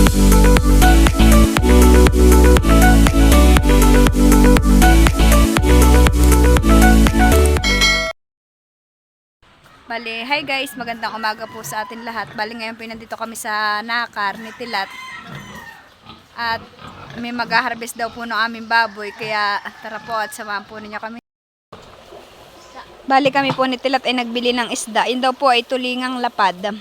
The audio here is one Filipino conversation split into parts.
Bali, hi guys, magandang umaga po sa atin lahat. Bali, ngayon po nandito kami sa Nakar ni Tilat. At may mag-harvest daw po ng aming baboy, kaya tara po at samahan po ninyo kami. Bali, kami po ni Tilat ay nagbili ng isda. Yun daw po ay tulingang lapad.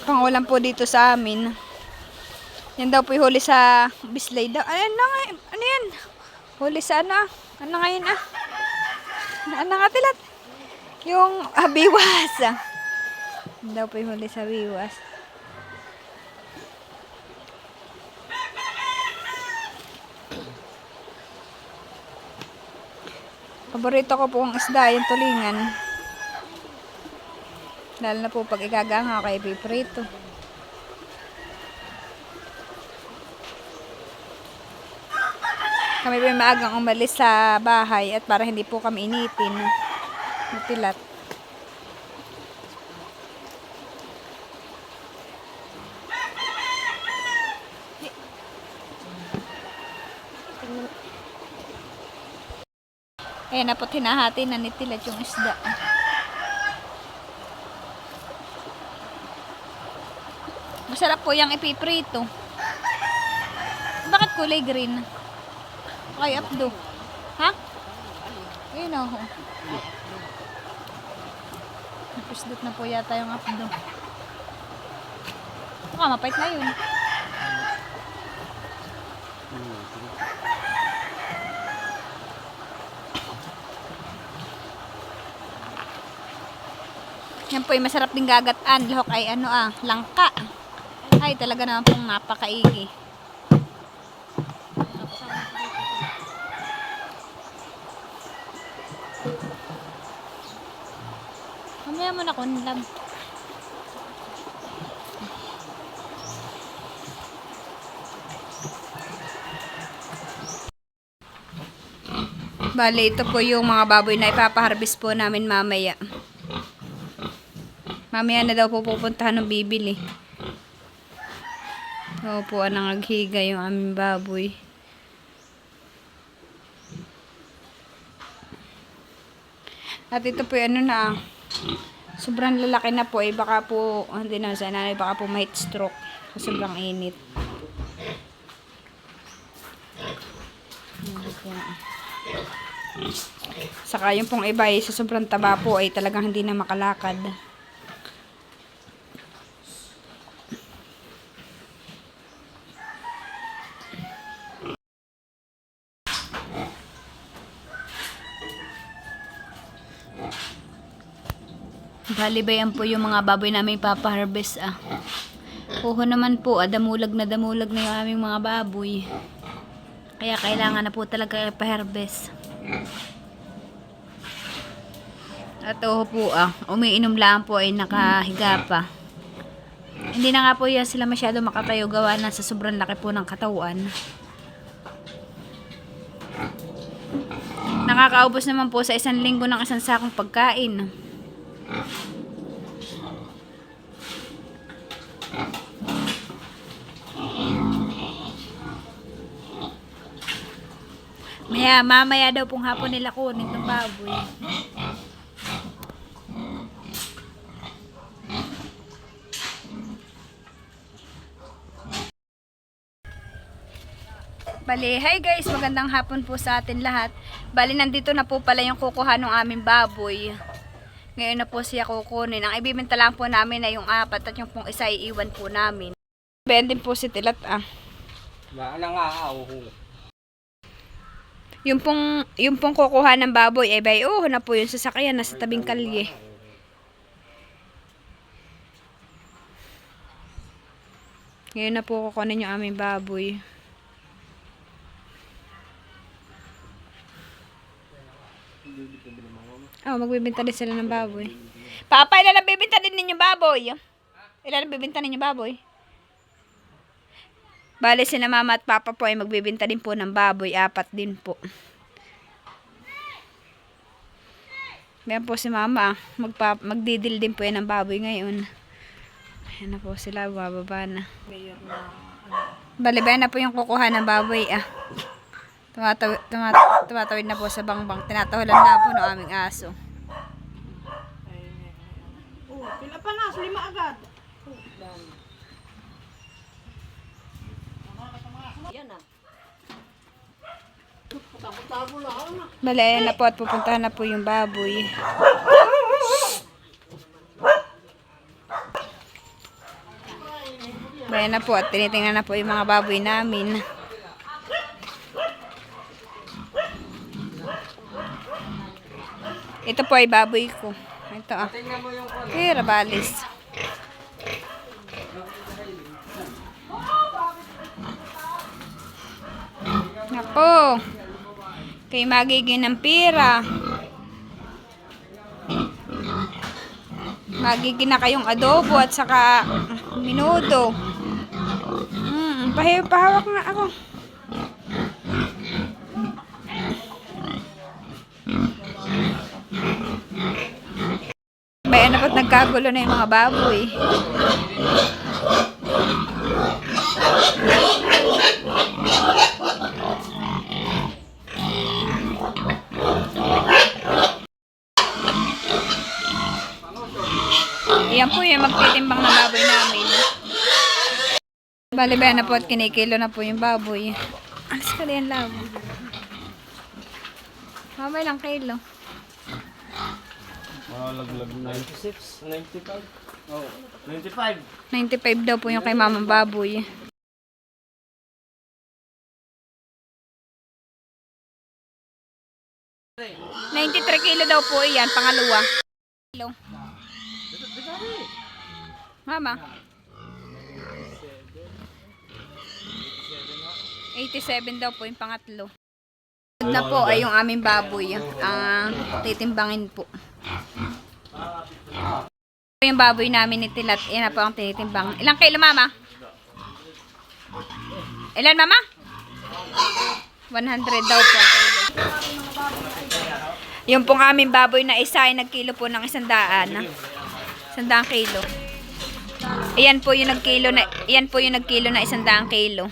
Pangulam po dito sa amin. Yan daw po huli sa bislay daw. Ano yan? Huli sa ano? Ano ngayon ah? Ano nga Tilat? Yung biwas. Yan daw po huli sa biwas. Paborito ko po ang isda, yung tulingan. Lalo na po pag igaganga kay piprito. Kami po maagang umalis sa bahay at para hindi po kami initin. Tilat. Ayan na po, tinahati na ni Tilat yung isda. Masarap po yung ipiprito. Bakit kulay green? Ay, apdo. Ha? Ayun o. Napisdot na po yata yung apdo. Baka mapait na yun. Yan po ay masarap din gagataan. Lahok ay langka. Ay, talaga naman pong napakaigi. Mamaya mo na kunlab. Bale, ito po yung mga baboy na ipapaharvest po namin mamaya. Mamaya na daw po pupuntahan ng bibili. Oo po, nangaghiga yung aming baboy. At ito po yung sobrang lalaki na po eh. Baka po, hindi na sa nanay, baka po may stroke. Sobrang init. Saka yung pong iba eh, sa sobrang taba po ay talagang hindi na makalakad. Bali ba yan po yung mga baboy namin papaharvest Oo naman po, damulag na yung aming mga baboy. Kaya kailangan na po talaga ipaharvest. At po umiinom lang po ay nakahiga pa. Hindi na nga po yan sila masyado makatayo gawa na sa sobrang laki po ng katawan. Nakakaubos naman po sa isang linggo ng isang sakong pagkain. Mamaya daw pong hapon nila kunin ng baboy. Bali, hi guys, magandang hapon po sa atin lahat. Bali, nandito na po pala yung kukuha ng aming baboy. Ngayon na po siya kukunin. Ang ibibenta lang po namin ay yung 4 at yung pong isa iiwan po namin. Ben din po si Tilat Yung pong kukuha ng baboy ay na po yung sasakyan nasa tabing kalye. Ngayon na po kukunin yung aming baboy. Magbibenta din sila ng baboy. Papa, ilan ang bibenta din ninyo baboy? Ilan ang bibenta ninyo baboy? Bale, sina mama at papa po ay magbibenta din po ng baboy. 4 din po. Meron po si mama. Magdidil din po yan ng baboy ngayon. Ayan na po sila, bababa na. Mayor na Balibay na po yung kukuha ng baboy tumatawid na po sa bangbang. Tinatahulan na po ng aming aso. oh, pila pa na, 5 agad. Oh, dami. Yan na. Tago lang na. Bale, ayan na po at pupuntahan na po yung baboy. Ayan na po at tinitingnan na po yung mga baboy namin. Ito po ay baboy ko. Ito Rabalis. Nako. Kay magiging ng pira. Magiging na kayong adobo at saka minudo. Pahawak nga ako. Bayan na po't nagkagulo na yung mga baboy. Yan po yung magtitimbang na baboy namin. Bali ba na po at kinikilo na po yung baboy. Alas ka din labo. Mamay lang kilo. Laglag 96, 95. Oh, 95. 95 daw po yung kay mamang baboy. $93 kilo daw po yan, pangalawa. Kilo. Mama. 87 daw po yung pangatlo. Na po ay yung aming baboy. Titimbangin po. Yung baboy namin ni Tilat. Yan na po ang titimbang. Ilang kilo, mama? Ilan, mama? 100 daw po. Yung pong aming baboy na isa ay nagkilo po ng 100. 100 kilo. Ayan po yung nagkilo na, iyan po yung nagkilo na 100 kilo.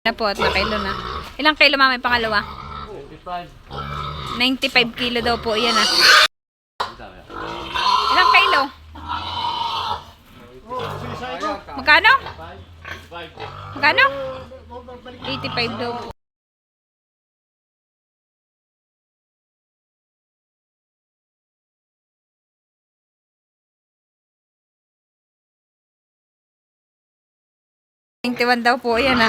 Na po at nakilo na. Ilang kilo mama yung pangalawa? 95 kilo daw po yan Ilang kilo? Magkano? Magkano? 85 daw po. Daw po yan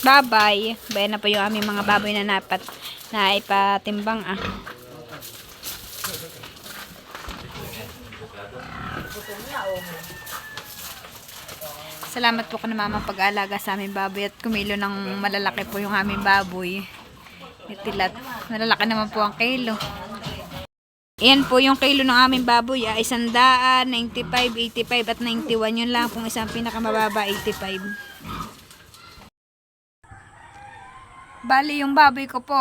Bye-bye. Bayan na po yung aming mga baboy na ipatimbang Salamat po ka na mama pag-aalaga sa aming baboy at kumilo ng malalaki po yung aming baboy. Itilat. Malalaki naman po ang kilo. Yan po yung kilo ng aming baboy 100, 95, 85 at 91. Yun lang pong isang pinakamababa 85. Bali yung baboy ko po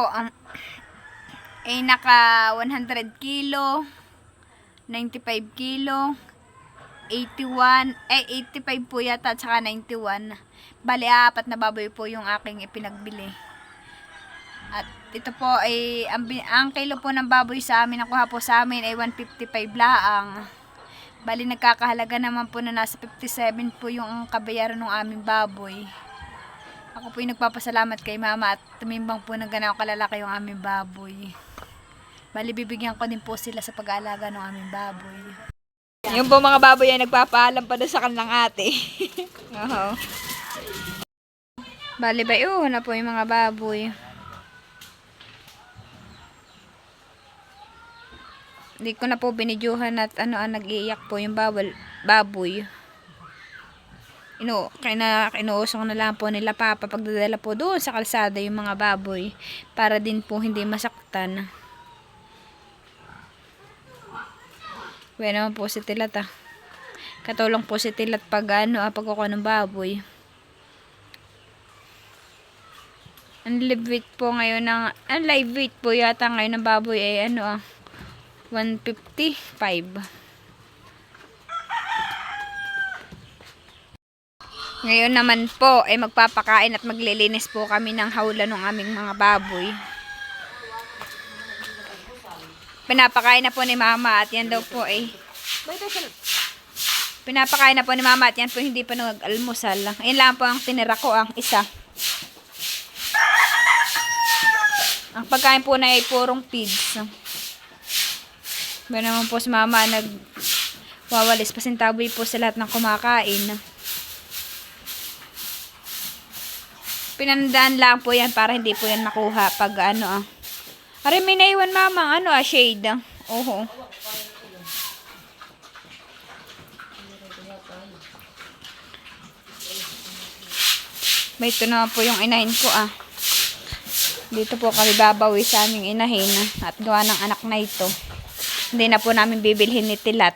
ay naka 100 kilo, 95 kilo, 85 po yata at saka 91. Bali 4 na baboy po yung aking ipinagbili. At ito po ay ang kilo po ng baboy sa amin, nakuha po sa amin ay 155 laang. Bali nagkakahalaga naman po na nasa 57 po yung kabayaran ng aming baboy. Ako po yung nagpapasalamat kay mama at tumimbang po ng ganang kalalaki yung aming baboy. Bali bibigyan ko din po sila sa pag-aalaga ng aming baboy. Yung po mga baboy ay nagpapaalam pa doon sa kanilang ate. Oo. Bali ba na po yung mga baboy. Hindi ko na po binidyuhan at nag-iiyak po yung baboy. Inuusong na lang po nila papa pagdadala po doon sa kalsada yung mga baboy para din po hindi masaktan. Bueno naman po si Tilat Katulong po si Tilat pag pagkukuha ng baboy. Ang live weight po ngayon ang live weight po yata ngayon ng baboy ay 155. Ngayon naman po ay magpapakain at maglilinis po kami ng hawla ng aming mga baboy. Pinapakain na po ni Mama at yan daw po ay pinapakain na po ni Mama at yan po hindi pa nag-almusal. Ayun lang po ang tinira ko, ang isa. Ang pagkain po na ay purong feeds. Ba naman po si Mama nagwawalis, pasintaboy po sa lahat ng kumakain. Pinandaan lang po yan para hindi po yan makuha pag ano Ari, may naiwan Mama shade. Oho. May ito na po yung inahin ko Dito po kami babawi sa aming inahin at gawa ng anak na ito. Hindi na po namin bibilhin ni Tilat.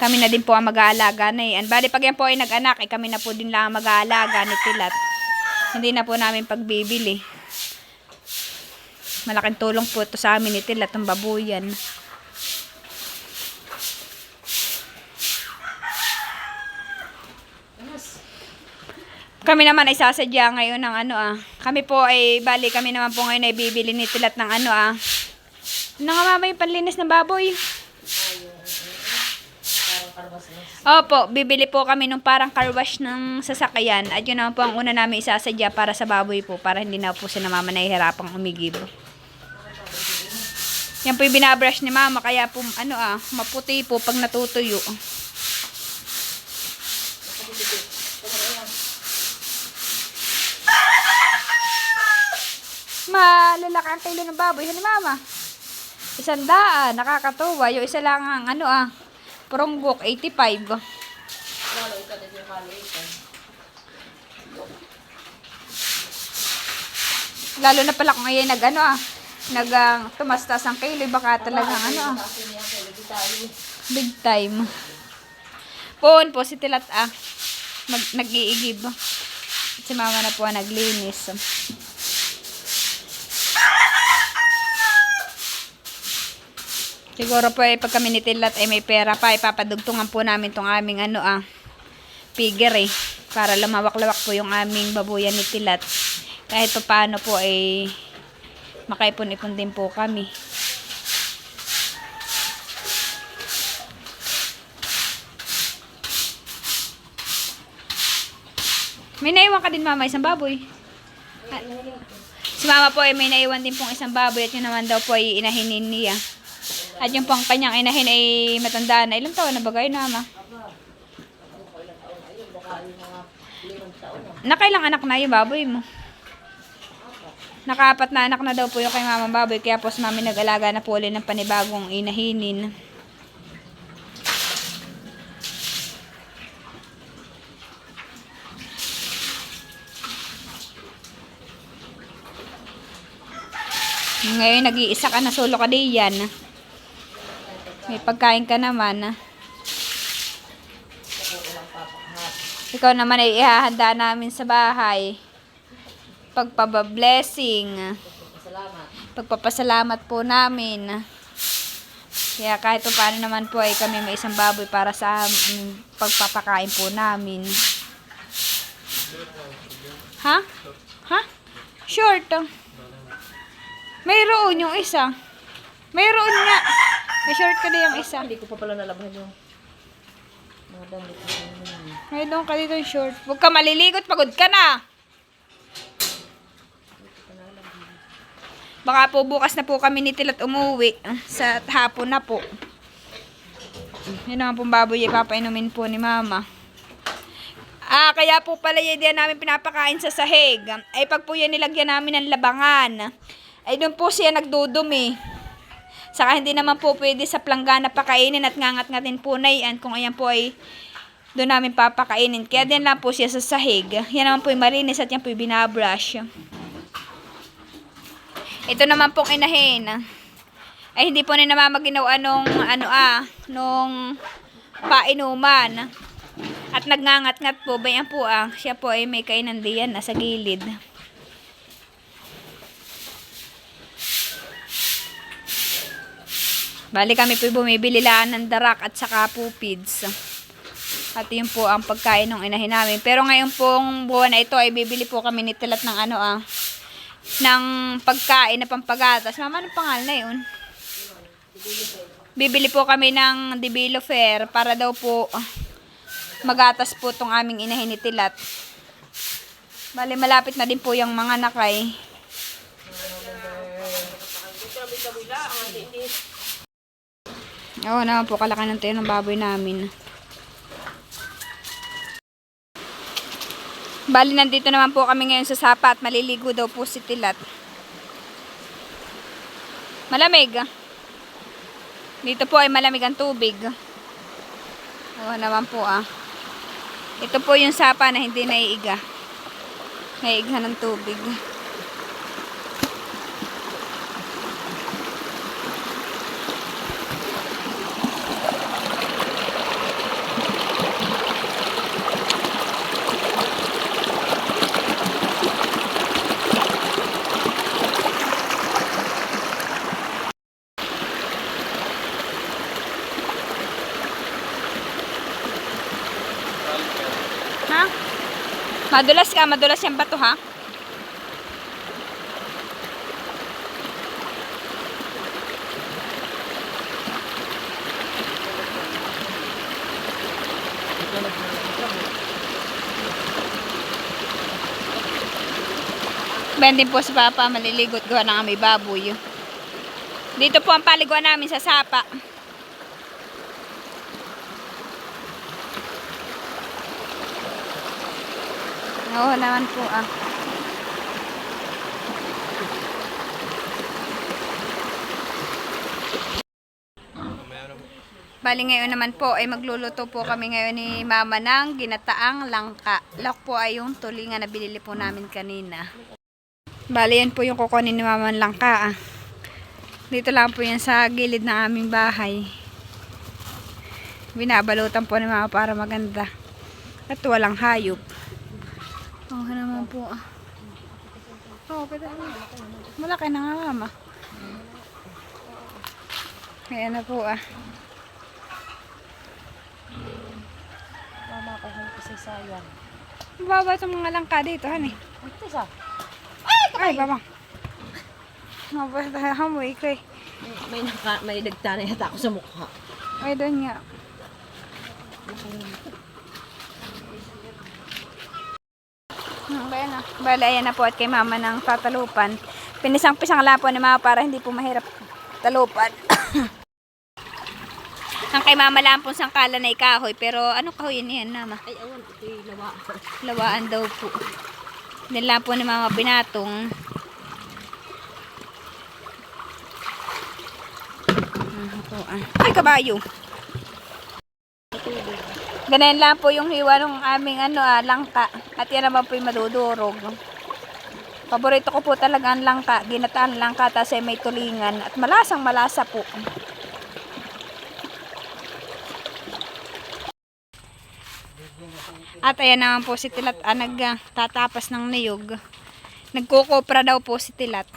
Kami na din po ang mag-aalaga na yan. Bali pag yan po ay nag-anak, kami na po din lang ang mag-aalaga ni Tilat. Hindi na po namin pagbibili. Malaking tulong po ito sa amin ni Tilat ang babuyan. Kami naman ay sasadya ngayon ng Kami po ay, bali kami naman po ngayon ay bibili ni Tilat ng Mama yung panlinis ng baboy. Opo, bibili po kami nung parang car wash ng sasakyan. At yun naman po ang una namin isasadya para sa baboy po. Para hindi na po si Mama nahihirapang umigib. Yan po yung binabrush ni Mama. Kaya po maputi po pag natutuyo. Malalaki ang kilo ng baboy. Yan ni Mama. 100. Nakakatuwa. Yung isa lang ang Pronggok, 85. Lalo na pala kung ngayon tumastas ang kilo, baka talagang big time. Poon po si Tilat nag-iigib. Si Mama na po naglinis. Siguro po pag kami ni Tilat ay may pera pa, ipapadugtungan po namin tong aming figure para lumawak-lawak po yung aming babuyan ni Tilat. Kahit pa paano po ay makaipon-ipon din po kami. May naiwan ka din Mama, isang baboy. Si Mama po ay may naiwan din pong isang baboy at yun naman daw po ay inahinin niya. At yung pang kanyang inahin ay matanda na. Ilang taon na ba kayo, Mama? Nakailang anak na yung baboy mo? Naka-4 na anak na daw po yung kay Mama baboy. Kaya po si Mami nag-alaga na po ulit ng panibagong inahinin. Ngayon nag-iisa ka na, solo ka diyan. May pagkain ka naman. Ikaw naman ay ihahanda namin sa bahay. Pagpabablessing. Pagpapasalamat po namin. Kaya kahit paano naman po ay kami may isang baboy para sa pagpapakain po namin. Ha? Ha? Short. Mayroon yung isa. Mayroon nga. May short ka na yung isa. Hindi ko pa pala nalabahan yung mga damit. Mayroon ka dito yung short. Huwag ka maliligot. Pagod ka na. Baka po bukas na po kami ni Tilat umuwi. Sa hapon na po. Yun naman pong baboy. Ipapainumin po ni Mama. Kaya po pala yan namin pinapakain sa sahig. Ay pag po yan nilagyan namin ng labangan. Ay doon po siya nagdudumi. Saka hindi naman po pwede sa planggana pakainin at ngangat-ngatin po na yan. Kung ayan po ay doon namin papakainin. Kaya din lang po siya sa sahig. Yan naman po yung marinis at yan po yung binabrush. Ito naman pong inahin. Ay hindi po ni namamaginawa nung painuman. At nagngangat-ngat po. Bayan po siya po ay may kainan diyan sa gilid. Bali kami po bumibili lang ng darak at saka po feeds. At yun po ang pagkain ng inahin namin. Pero ngayon pong buwan na ito ay bibili po kami ni Tilat ng ng pagkain na pampagatas. Mama, anong pangalan na yun? Bibili po kami ng Developer para daw po magatas po tong aming inahin ni Tilat. Bali, malapit na din po yung mga nakay. Oo naman po, kalaki ng tayo ng baboy namin. Bali, nandito naman po kami ngayon sa sapa at maliligo daw po si Tilat. Malamig. Dito po ay malamig ang tubig. Oo naman po Ito po yung sapa na hindi naiiga. Naiiga ng tubig. Ha? Madulas yung bato ha? Bending po si Papa, maliligot gawa ng aming baboy. Dito po ang paliguan namin sa sapa. Oo naman po Bali ngayon naman po ay magluluto po kami ngayon ni Mama ng ginataang langka. Lak po ay yung tulingan na binili po namin kanina. Bali yan po yung kukunin ni Mama ng langka Dito lang po yan sa gilid ng aming bahay. Binabalutan po ni Mama para maganda. At walang hayop. Oo naman po Oo, pwede malaki na nga Mama. Ayan na po Mama ko kung kasaysayan. Mababa itong mga langka dito, honey. Ito sa? Ay, babang. Mababa tayo hamoy ko May dagta na yata ako sa mukha. Ay, doon nga. Bale, ayan na po at kay Mama ng tatalupan. Pinisang-pisang lang po ni Mama para hindi po mahirap talupan. Ang kay Mama lang po sangkala na ikahoy. Pero anong kahoy yan, Mama? Ay, awan, ito yung lawaan. Lawaan daw po. Din lang po ni Mama pinatong. Ay, kabayo. Ganyan lang po yung hiwa ng aming langka. At yan naman po yung madudurog. Paborito ko po talaga ang langka. Ginataan langka, tapos ay may tulingan. At malasang malasa po. At ayan naman po si Tilat nagtatapas ng niyog. Nagkukopra daw po si Tilat.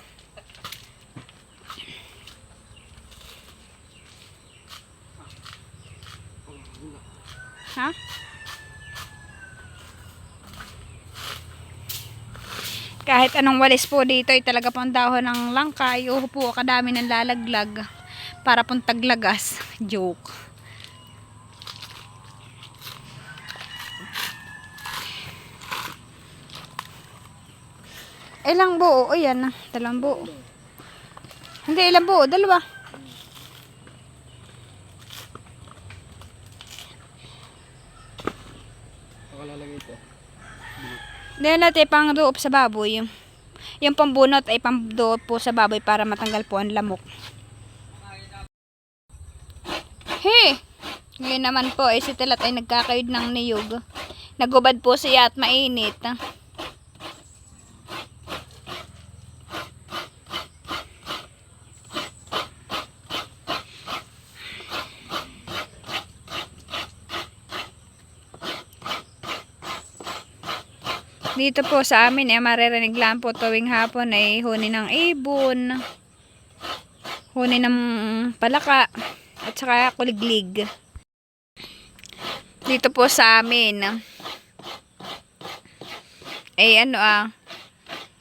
Ha? Kahit anong walis po dito ay talaga pang dahon ng langka. Po kadami ng lalaglag para pong taglagas. Joke. Ilang buo? O yan dalawang buo. Hindi, ilang buo? Dalawa. Nakalalagay ito. Dahil natin pang doop sa baboy. Yung pambunot ay pang doop po sa baboy para matanggal po ang lamok. He! Ngayon naman po si Tilat ay nagkakayod ng niyog. Nagubad po siya at mainit. Dito po sa amin maririnig lang po tuwing hapon ay huni ng ibon, huni ng palaka, at saka kuliglig. Dito po sa amin,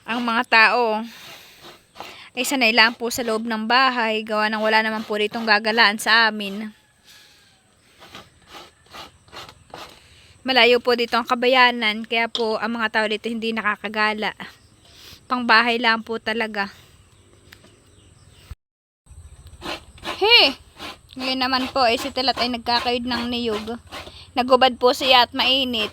ang mga tao ay sanay lang po sa loob ng bahay, gawa ng wala naman po ditong gagalaan sa amin. Malayo po dito ang kabayanan, kaya po ang mga tao dito hindi nakakagala. Pangbahay lang po talaga. He! Ngayon naman po, si Tilat ay nagkakayod ng niyog. Nagubad po siya at mainit.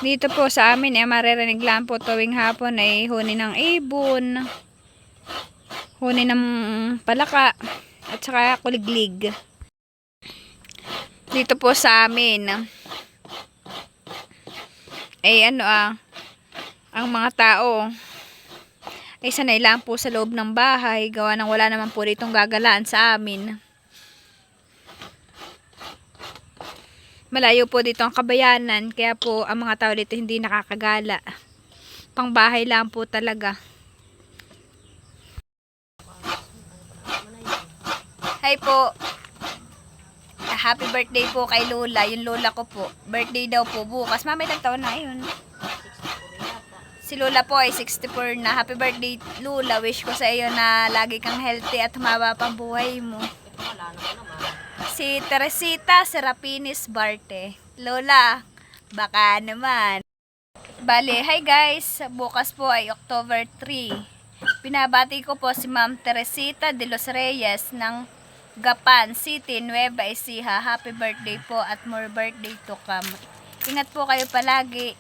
Dito po sa amin, maririnig lang po tuwing hapon ay huni ng ibon, huni ng palaka, at saka kuliglig. Dito po sa amin, ang mga tao ay sanay lang po sa loob ng bahay, gawa ng wala naman po ditong gagalaan sa amin. Malayo po dito ang kabayanan, kaya po ang mga tao dito hindi nakakagala. Pangbahay lang po talaga. Hi po. Happy birthday po kay Lola. Yung Lola ko po. Birthday daw po bukas. Mama, ilang taon na yun? Si Lola po ay 64 na. Happy birthday, Lola. Wish ko sa iyo na lagi kang healthy at humaba pang buhay mo. Si Teresita Serapinis Barte. Lola, baka naman. Bale, hi guys. Bukas po ay October 3. Binabati ko po si Ma'am Teresita de los Reyes ng Gapan City, Nueva Ecija. Happy birthday po at more birthday to come. Ingat po kayo palagi.